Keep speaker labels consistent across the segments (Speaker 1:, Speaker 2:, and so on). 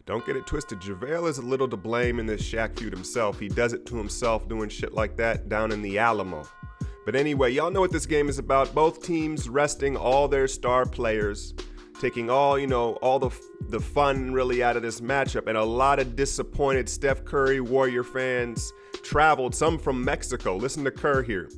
Speaker 1: Don't get it twisted. JaVale is a little to blame in this Shaq feud himself. He does it to himself doing shit like that down in the Alamo. But anyway, y'all know what this game is about. Both teams resting all their star players, taking all the fun really out of this matchup. And a lot of disappointed Steph Curry Warrior fans traveled, some from Mexico. Listen to Kerr here.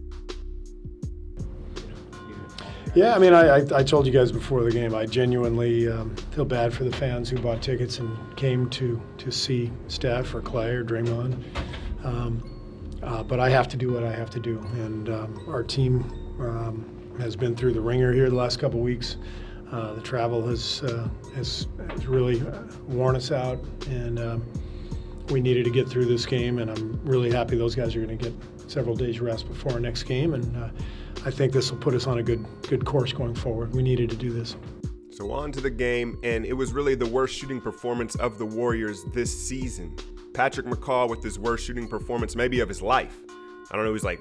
Speaker 2: Yeah, I mean, I told you guys before the game, I genuinely feel bad for the fans who bought tickets and came to see Steph or Clay or Draymond. But I have to do what I have to do. And our team has been through the ringer here the last couple weeks. The travel has really worn us out, and we needed to get through this game, and I'm really happy those guys are going to get several days rest before our next game, and I think this will put us on a good course going forward. We needed to do this.
Speaker 1: So on to the game, and it was really the worst shooting performance of the Warriors this season. Patrick McCaw with his worst shooting performance maybe of his life. I don't know,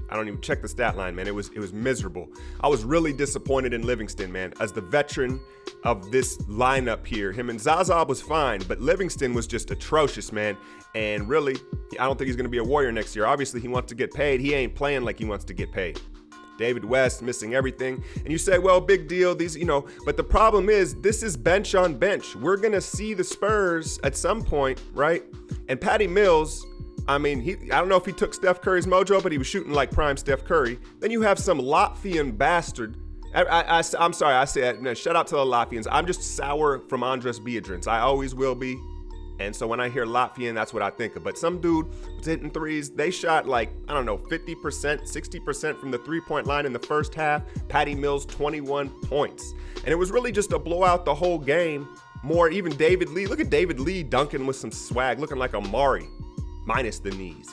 Speaker 1: I don't even check the stat line, man. It was miserable. I was really disappointed in Livingston, man. As the veteran of this lineup here, him and Zaza was fine, but Livingston was just atrocious, man. And really, I don't think he's going to be a Warrior next year. Obviously, he wants to get paid. He ain't playing like he wants to get paid. David West missing everything. And you say, well, big deal, but the problem is this is bench on bench. We're going to see the Spurs at some point, right? And Patty Mills, I mean, I don't know if he took Steph Curry's mojo, but he was shooting like prime Steph Curry. Then you have some Latvian bastard. I'm sorry, I said, no, shout out to the Latvians. I'm just sour from Andres Biedrins. I always will be. And so when I hear Latvian, that's what I think of. But some dude was hitting threes. They shot 50%, 60% from the three-point line in the first half. Patty Mills, 21 points. And it was really just a blowout the whole game. More even David Lee. Look at David Lee dunking with some swag, looking like Amari, minus the knees.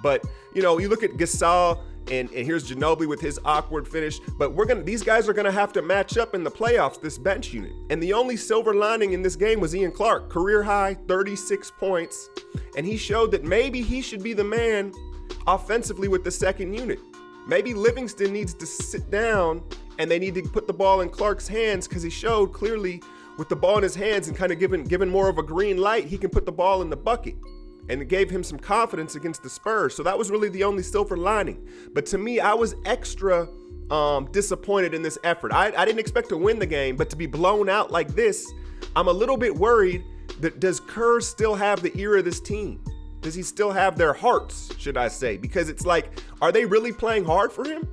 Speaker 1: But, you look at Gasol, and here's Ginobili with his awkward finish. But these guys are gonna have to match up in the playoffs, this bench unit. And the only silver lining in this game was Ian Clark, career high, 36 points. And he showed that maybe he should be the man offensively with the second unit. Maybe Livingston needs to sit down and they need to put the ball in Clark's hands, because he showed clearly with the ball in his hands and kind of given more of a green light, he can put the ball in the bucket. And it gave him some confidence against the Spurs. So that was really the only silver lining. But to me, I was extra disappointed in this effort. I didn't expect to win the game, but to be blown out like this, I'm a little bit worried that does Kerr still have the ear of this team? Does he still have their hearts, should I say? Because it's like, are they really playing hard for him?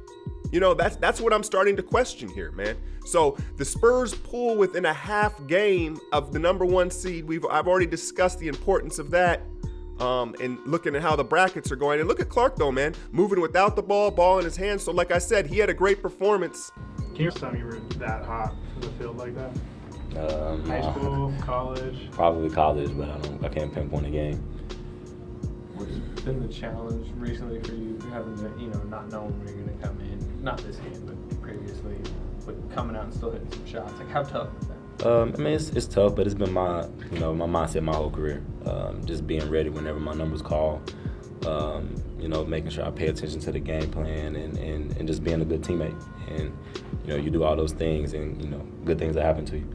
Speaker 1: That's what I'm starting to question here, man. So the Spurs pull within a half game of the number one seed. I've already discussed the importance of that. And looking at how the brackets are going. And look at Clark, though, man, moving without the ball in his hands. So like I said, he had a great performance.
Speaker 3: Can you tell me you were that hot from the field like that? High
Speaker 4: No.
Speaker 3: school, college?
Speaker 4: Probably college, but I can't pinpoint a game.
Speaker 3: What's been the challenge recently for you, having to, not knowing when you're going to come in? Not this game, but previously, but coming out and still hitting some shots. Like, how tough is that?
Speaker 4: It's tough, but it's been my mindset my whole career. Just being ready whenever my number's called. Making sure I pay attention to the game plan and just being a good teammate. And, you do all those things and, good things that happen to you.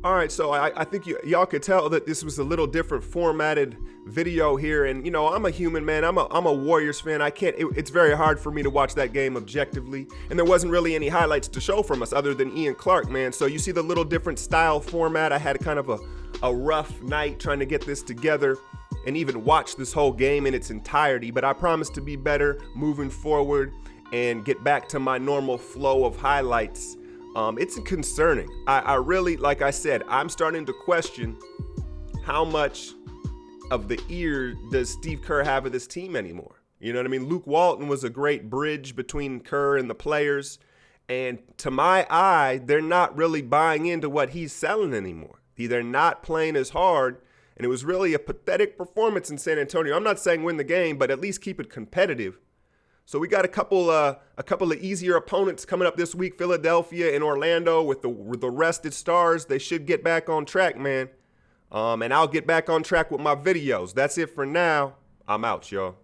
Speaker 1: All right, so I think y'all could tell that this was a little different formatted video here, and I'm a human, man. I'm a Warriors fan. It's very hard for me to watch that game objectively, and there wasn't really any highlights to show from us other than Ian Clark, man. So you see the little different style format. I had kind of a rough night trying to get this together and even watch this whole game in its entirety, but I promise to be better moving forward and get back to my normal flow of highlights. It's concerning. I really, like I said, I'm starting to question how much of the ear does Steve Kerr have of this team anymore. You know what I mean? Luke Walton was a great bridge between Kerr and the players. And to my eye, they're not really buying into what he's selling anymore. They're not playing as hard. And it was really a pathetic performance in San Antonio. I'm not saying win the game, but at least keep it competitive. So we got a couple of easier opponents coming up this week. Philadelphia and Orlando with the rested stars. They should get back on track, man. And I'll get back on track with my videos. That's it for now. I'm out, y'all.